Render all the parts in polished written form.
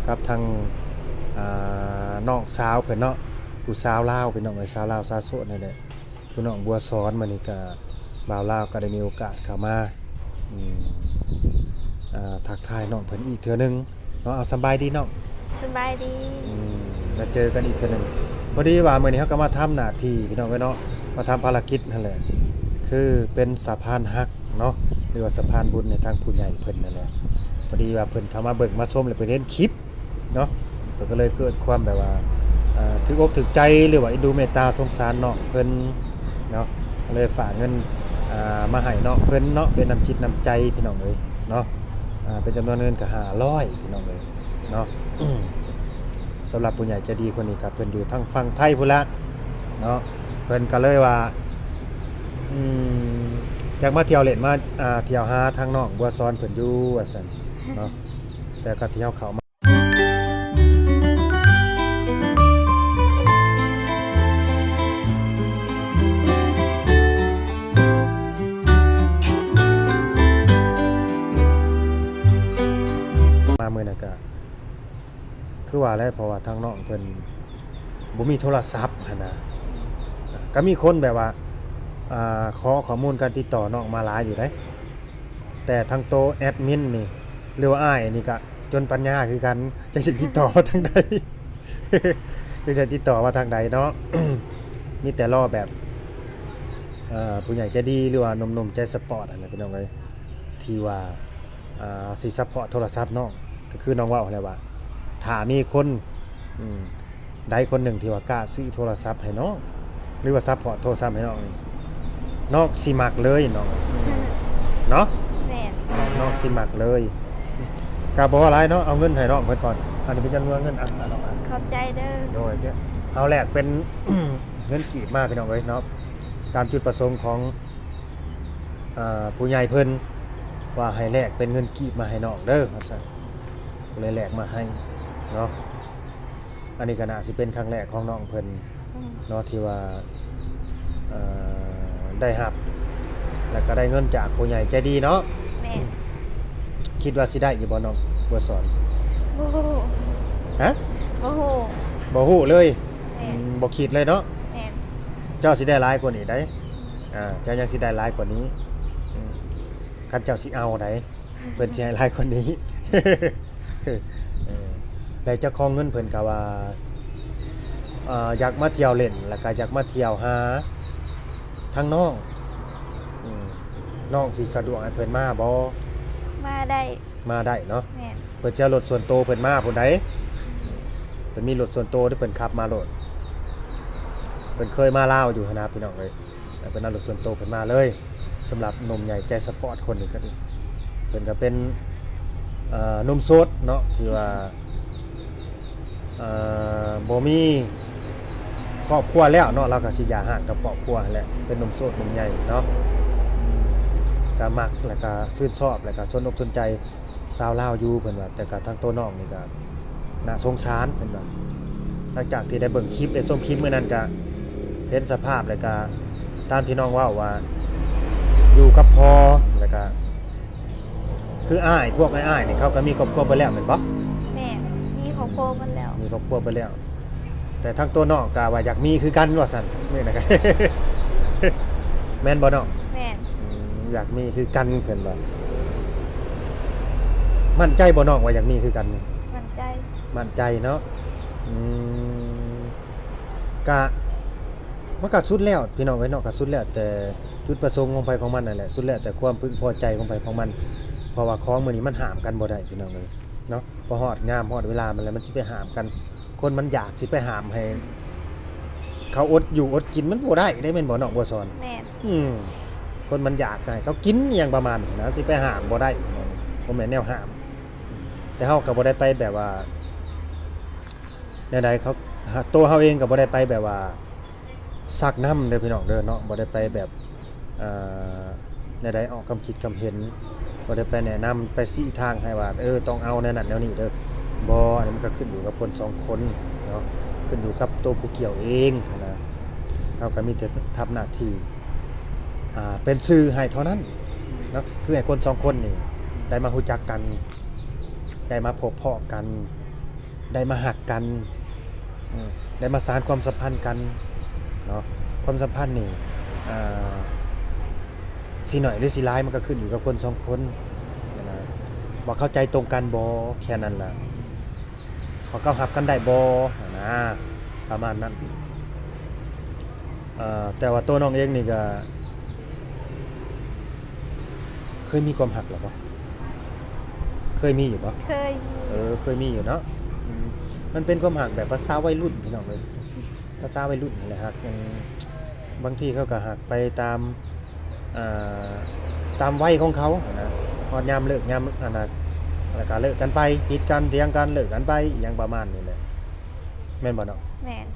กับทางน้องสาวเพิ่นเนาะผู้สาวลาวเป็นน้องไอ้สาวลาวสาวโสดนั่นแหละผู้น้องบัวซ้อนมื้อนี้ก็บ่าวลาวก็ได้มีโอกาสเข้ามาอืมทักทายน้องเพิ่นอีกเทื่อนึงเนาะเอาสบายดีน้อง สบายดี มาเจอกันอีกเทื่อนึงพอดีว่ามื้อนี้เฮาก็มาทำหน้าที่พี่น้องเอ้ยเนาะมาทำภารกิจนั่นแหละคือเป็นสะพานฮักเนาะหรือว่าสะพานบุญในทางผู้ใหญ่เพิ่นนั่นแหละพอดีว่าเพิ่นเข้ามาเบิ่งมาชมแล้วเพิ่นเห็นคลิปเนาะเพิ่นก็เลยเกิดความแบบว่าถึกอกถึกใจหรือว่าเอ็นดูเมตตาสงสารเนาะเพิ่นเนาะก็เลยฝากเงินมาให้เนาะเพิ่นเนาะเป็นน้ำจิตน้ำใจพี่น้องเอ้ยเนาะเป็นจำนวนเงินก็500พี่น้องเอ้ยเนาะ สำหรับผู้ใหญ่ใจดีคนนี้ครับเพิ่นอยู่ทางฝั่งไทยพุ่นละเนาะเพิ่นก็เลยว่าอยากมาเที่ยวเล่นมาเที่ยวหาทางน้องบัวซ้อนเพิ่นอยู่ว่าซั่นเนาะแต่ก็ที่เฮาเข้ามามื้อนั้นก็คือว่าแล้วเพราะว่าทางน้องเพิ่นบ่มีโทรศัพท์หั่นน่ะก็มีคนแบบว่าขอข้อมูลการติดต่อน้องมาหลายอยู่เด้แต่ทางโตแอดมินนี่หรือว่าอ้ายนี่ก็จนปัญญาคือกันจังสิติดต่อมาทางใด จังสิติดต่อมาทางใดเนาะ มีแต่รอแบบผู้ใหญ่ใจดีหรือว่าหนุ่มๆใจสปอร์ตอะไรพี่น้องเอ้ยที่ว่าสิซัพพอร์ตโทรศัพท์น้องก็คือน้องเว้าแล้วว่าถ้ามีคนใดคนหนึ่งที่ว่ากล้าซื้อโทรศัพท์ให้น้องหรือว่าซัพพอร์ตโทรศัพท์ให้น้องน้องสิมักเลยน้องเนาะ แม่น น้องสิมักเลยก็บ่ว่าหลายเนาะเอาเงินให้น้องเพิ่นก่อนอันนี้เป็นจำนวนเงินน้อง ขอบใจเด้อ โดยเอาแลกเป็น เงินกีบมาพี่น้องเอ้ยเนาะตามจุดประสงค์ของผู้ใหญ่เพิ่นว่าให้แลกเป็นเงินกีบมาให้น้องเด้อว่าซั่นก็เลยแลกมาให้เนาะอันนี้ก็น่าสิเป็นครั้งแรกของน้องเพิ่นเนาะที่ว่าได้รับแล้วก็ได้เงินจากผู้ใหญ่ใจดีเนาะ แม่น คิดว่าสิได้อยู่บ่น้องบัวสอน โอ้โห ฮะ โอ้โห บ่ฮู้เลย แม่น บ่คิดเลยเนาะ แม่น เจ้าสิได้หลายกว่านี้ได้เจ้ายังสิได้หลายกว่านี้คันเจ้าสิเอาได้เพิ่นสิให้หลายกว่านี้ ได้เจ้าของเงินเพิ่นก็ว่าอยากมาเที่ยวเล่นแล้วก็อยากมาเที่ยวหาทางน้องน้องสิสะดวกให้เพิ่นมาบ่ มาได้ มาได้เนาะ แม่น เพิ่นจะเอารถส่วนตัวเพิ่นมาพุ่นใดเพิ่นมีรถส่วนตัวที่เพิ่นขับมาโลดเพิ่นเคยมาลาวอยู่หั้นนะพี่น้องเอ้ยเพิ่นเอารถส่วนตัวเพิ่นมาเลยสำหรับหนุ่มใหญ่ใจสปอร์ตคนหนึงก็ดีเพิ่นก็เป็นหนุ่มโสดเนาะที่ว่าบ่มีครอบครัวแล้วเนาะเราก็สิอย่าห่างกับครอบครัวนั่นแหละเป็นหนุ่มโสดหนุ่มใหญ่เนาะก็มักแล้วก็ชื่นชอบแล้วก็สนอกสนใจสาวลาวอยู่เพิ่นว่าแต่ก็ทางตัวน้องนี่ก็น่าสงสารเพิ่นว่าหลังจากที่ได้เบิ่งคลิปได้ชมคลิปมื้อนั้นก็เห็นสภาพแล้วก็ตามที่น้องเว้าว่าอยู่กับพ่อแล้วก็คืออ้ายพวกอ้ายๆนี่เขาก็มีครอบครัวไปแล้วแม่นบ่ แม่นมีของโปมันแล้ว มีครอบครัวไปแล้วแต่ทางตัวน้องก็ว่าอยากมีคือกันว่าซั่นนี่นะครับ แม่นบ่น้อง แม่น อยากมีคือกันเพิ่นว่ามั่นใจบ่น้องว่าอยากมีคือกันนี่ มั่นใจ มั่นใจเนาะกะมันก็สุดแล้วพี่น้องเอ้ยเนาะก็สุดแล้วแต่จุดประสงค์ของไผของมันนั่นแหละสุดแล้วแต่ความพึงพอใจของไผของมันเพราะว่าของมื้อนี้มันห้ามกันบ่ได้พี่น้องเอ้ยเนาะพอฮอดงามฮอดเวลามันแล้วมันสิไปห้ามกันคนมันอยากสิไปห้ามให้เขาอดอยู่อดกินมันบ่ได้ได้แม่นบ่น้องบ่สอน แม่น คนมันอยากให้เขากินอหย่างประมาณนี้นะสิไปห้ามบ่ได้บ่แม่นแนวห้ามแต่เฮาก็บ่ได้ไปแบบว่าใดๆเขาตัวเฮาเองก็บ่ได้ไปแบบว่าซักน้ำเด้อพี่น้องเด้อเนาะบ่ได้ไปแบบใดๆออกความคิดความเห็นบ่ได้ไปแนะนำไปชี้ทางให้ว่าต้องเอาแนวนั้นแนวนี้เด้อบ่อันนี้มันก็ขึ้นอยู่กับคนสองคนเนาะขึ้นอยู่กับตัวผู้เกี่ยวเองนะเฮาก็มีแต่ทำหน้าที่เป็นสื่อให้เท่านั้นเนาะคือให้คนสองคนนี่ได้มารู้จักกันได้มาพบเพาะกัน ได้มาหักกันได้มาสานความสัมพันธ์กันเนาะความสัมพันธ์นี่สิหน่อยหรือสิร้ายมันก็ขึ้นอยู่กับคนสองคนนะว่าเข้าใจตรงกันบ่แค่นั้นล่ะพอเขาหับกันได้บ่นะประมาณนั้นแต่ว่าตัวน้องเองนี่ก็เคยมีความหักหรอปะเคยมีอยู่ปะ เคยมี เคยมีอยู่เนาะมันเป็นความหักแบบภาษาวัยรุ่นพี่น้องเลยภาษาวัยรุ่นนี่แหละหักบางทีเขาก็หักไปตามวัยของเขานะพอยามเลิกยามแล้วก็เลิกกันไปผิดกันเถียงกันเลิกกันไปอย่างประมาณนี้แหละแม่นบ่เนาะ แม่น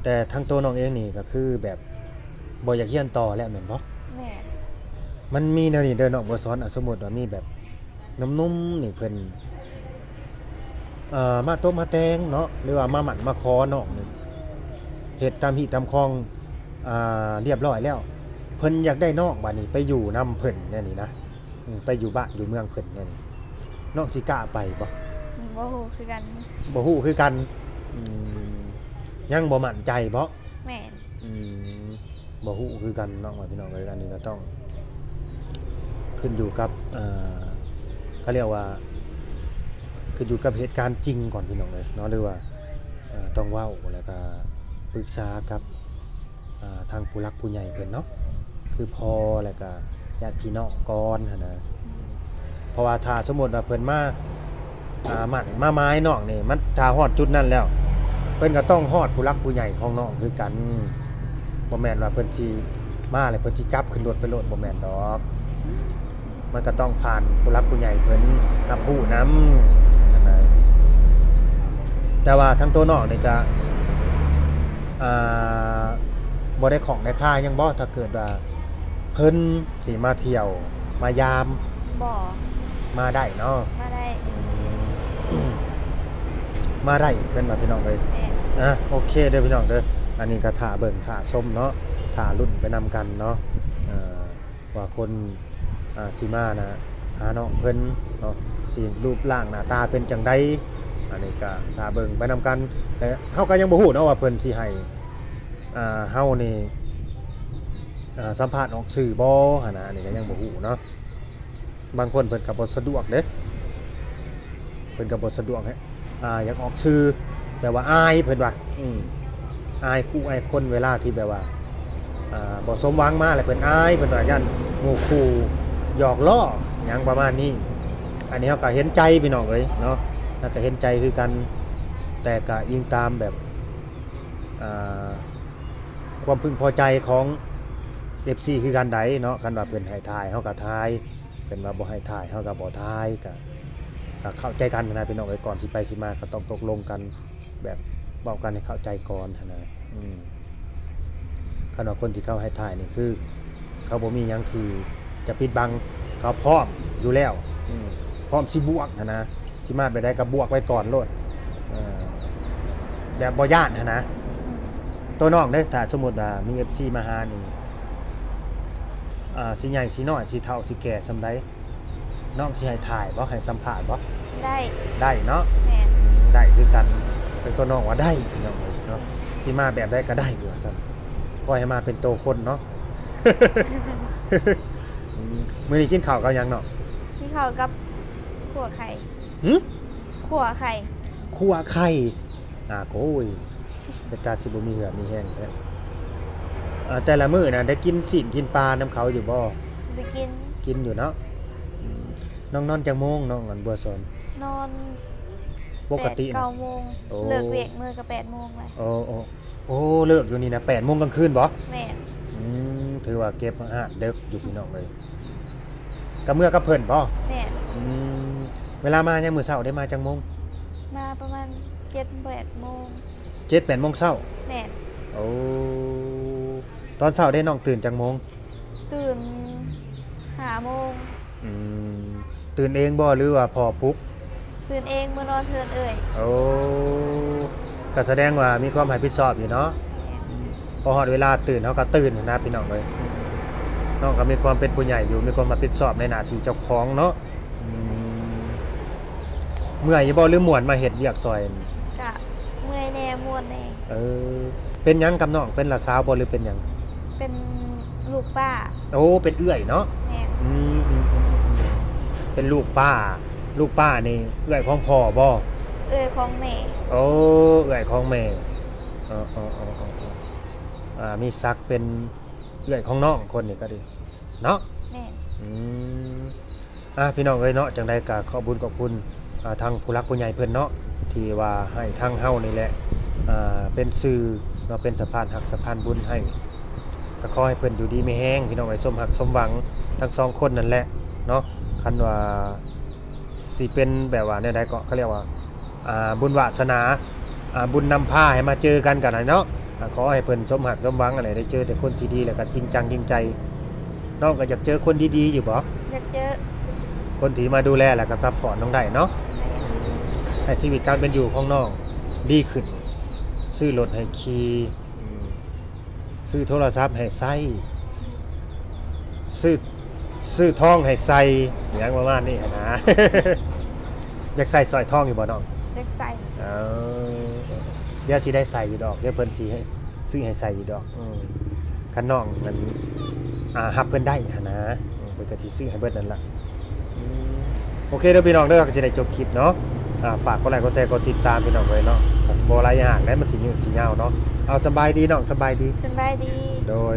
แต่ทั้งตัวน้องเองนี่ก็คือแบบบ่อยากเรียนต่อแล้วแม่นบ่ แม่น มันมีแนวนี้เด้อเนาะบ่สอนสมมุติว่ามีแบบนุ่มๆนี่เพิ่นมาโตะมาแตงเนาะหรือว่ามาหมั่นมาขอน้องนี่เฮ็ดตามหิตามคองเรียบร้อยแล้วเพิ่นอยากได้น้องบัดนี้ไปอยู่นำเพิ่นแน่นี่นะไปอยู่บ้านอยู่เมืองเพิ่นแน่นี่น้องสิกล้าไปบ่ บ่ฮู้คือกัน บ่ฮู้คือกันยังบ่มั่นใจบ่ แม่น บ่ฮู้คือกันเนาะว่าพี่น้องเอ้ยอันนี้ก็ต้องขึ้นอยู่กับเขาเรียกว่าขึ้นอยู่กับเหตุการณ์จริงก่อนพี่น้องเอ้ยเนาะหรือว่าต้องเว้าแล้วก็ปรึกษากับทางผู้หลักผู้ใหญ่เพิ่นเนาะคือพ่อแล้วก็ญาติพี่น้องก่อนหั่นนะเพราะว่าถ้าสมมุติว่าเพิ่นมามั่นมาไม้น้องนี่มันถ้าฮอดจุดนั้นแล้วเพิ่นก็ต้องฮอดผู้หลักผู้ใหญ่ของน้องคือกันบ่แม่นว่าเพิ่นสิมาแล้วเพิ่นสิกลับขึ้นรถไปโลดบ่แม่นดอกมันก็ต้องผ่านผู้หลักผู้ใหญ่เพิ่นรับรู้นำนั่นน่ะแต่ว่าทั้งตัวน้องนี่ก็บ่ได้ของได้ค่ายังบ่ถ้าเกิดว่าเพิ่นสิมาเที่ยวมายาม บ่ มาได้เนาะ มาได้ มาได้เพิ่นว่าพี่น้องเอ้ย แม่น โอเคเด้อพี่น้องเด้ออันนี้ก็ท่าเบิ่งท่าชมเนาะท่ารุ่นไปนำกันเนาะว่าคนสิมานะหาน้องเพิ่นเนาะสิรูปร่างหน้าตาเป็นจังไดอันนี้ก็ท่าเบิ่งไปนำกันแต่เฮาก็ยังบ่ฮู้เนาะว่าเพิ่นสิให้เฮานี่สัมภาษณ์ออกสื่อบ่หั่นน่ะอันนี้ก็ยังบ่ฮู้เนาะบางคนเพิ่นก็บ่สะดวกเด้เพิ่นก็บ่สะดวกให้อยากออกสื่อแบบว่าอายเพิ่นว่าอายคู่อายคนเวลาที่แบบว่าบ่สมหวังมาแล้วเพิ่นอายเพิ่นว่ายันหมู่คู่หยอกล้อหยังประมาณนี้อันนี้เฮาก็เห็นใจพี่น้องเอ้ยเนาะแล้วก็เห็นใจคือกันแต่ก็ยิงตามแบบความพึงพอใจของ FC คือกันใดเนาะคันว่าเพิ่นให้ถ่ายเฮาก็ถ่ายเพิ่นว่าบ่ให้ถ่ายเฮาก็บ่ถ่ายก็เข้าใจกันนะพี่น้องเอ้ยก่อนสิไปสิมาก็ต้องตกลงกันแบบบอกกันให้เข้าใจก่อนนะคันว่าคนที่เขาให้ถ่ายนี่คือเขาบ่มีหยังที่จะปิดบังเขาพร้อมอยู่แล้วพร้อมสิบวกนะสิมาไปได้ก็บวกไว้ก่อนโลดแบบบ่ย่านนะตัวน้องเด้อถ้าสมมุติว่ามี FC มาหานี่สิใหญ่สิน้อยสิเฒ่าสิแก่ซำใดน้องสิให้ถ่ายบ่ให้สัมภาษณ์บ่ ได้เนาะ แม่น ได้คือกันเป็นตัวน้องว่าได้พี่น้องเนาะสิมาแบบได้ก็ได้อยู่ซั่นปล่อยให้มาเป็นโตคนเนาะ มื้อนี้กินข้าวกับหยังเนาะ ที่เขากับขัวไข่ หึ ขัวไข่ คั่วไข่โอ้ยแต่ตาสิบ่มีเหือมีแห้งแท้แต่ละมื้อน่ะได้กินชิ้นกินปลาน้ำเขาอยู่บ่ ไปกิน กินอยู่เนาะน้องนอนจังโมงน้องอันบัวซอน นอน ปกติ 8-9 โมง โอ้ เลิกเวียกมือก็8 โมงเลย โอ้เลิกอยู่นี่นะ8 โมงกลางคืนบ่ แม่น ถือว่าเก็บอาหารเด็กอยู่พี่น้องเลยกับเมื่อกับเพิ่นบ่ แม่น เวลามาเนี่ยามมื้อเช้าได้มาจังโมง มาประมาณ7-8 โมง 7-8 โมงเช้า แม่น โอ้ตอนเช้าได้น้องตื่นจังโมง ตื่น5 โมง ตื่นเองบ่หรือว่าพอปลุ๊ก ตื่นเองเมื่อนอนเทือนเอ่ย โอ้ก็แสดงว่ามีความรับผิดชอบอยู่เนาะพอฮอดเวลาตื่นเฮาก็ตื่นนะพี่น้องเลยน้องก็มีความเป็นผู้ใหญ่อยู่มีความรับผิดชอบในหน้าที่เจ้าของเนาะ เมื่อยอยู่บ่หรือม่วนมาเฮ็ดเวียกซอยนี่ กะเมื่อยแน่ม่วนแน่ เออเป็นหยังกับน้องเป็นละสาวบ่หรือเป็นหยัง เป็นลูกป้า โอ้เป็นเอื้อยเนาะ แม่ อืมอืมอืมอืมเป็นลูกป้า ลูกป้านี่เอื้อยของพ่อบ่ เอ้ยของแม่ โอ้เอื้อยของแม่มีศักดิ์เป็นเอื้อยของน้องคนนี้ก็ดีเนาะ แม่ อืมพี่น้องเอ้ยเนาะจังได๋ก็ขอบุญขอบคุณทางผู้หลักผู้ใหญ่เพิ่นเนาะที่ว่าให้ทางเฮานี่แหละเป็นสื่อเนาะเป็นสะพานหักสะพานบุญให้ก็ขอให้เพิ่นอยู่ดีมีแฮงพี่น้องเอ้ยสมหักสมหวังทั้งสองคนนั่นแหละเนาะคันว่าสิเป็นแบบว่าแนวใดก็เขาเรียกว่าบุญวาสนาบุญนำพาให้มาเจอกันกันเนาะขอให้เพิ่นสมหักสมหวังอะไรได้เจอแต่คนที่ดีแล้วก็จริงจังจริงใจน้องก็อยากเจอคนดีๆอยู่บ่ อยากเจอ คนที่มาดูแลแล้วก็ซัพพอร์ตน้องได้เนาะ แม่ ให้ชีวิตการเป็นอยู่ของน้องดีขึ้นซื้อรถให้ขี่ซื้อโทรศัพท์ให้ใช้ซื้อทองให้ใส่อย่างประมาณนี้นะ อยากใส่สร้อยทองอยู่บ่น้อง อยากใส่ เออเดี๋ยวสิได้ใส่อยู่ดอกเดี๋ยวเพิ่นสิให้ซื้อให้ใส่อยู่ดอกคันน้องมันฮับเพิ่นได้หั้นนะเพิ่นก็สิซื้อให้เบิดนั่นล่ะโอเคเด้อพี่น้องเด้อก็จะได้จบคลิปเนาะฝากกดไลค์กดแชร์กดติดตามพี่น้องไว้เนาะก็สิบ่หลายอย่างแล้วมันสิยืดสิยาวเนาะเอาสบายดีน้องสบายดี สบายดี โดย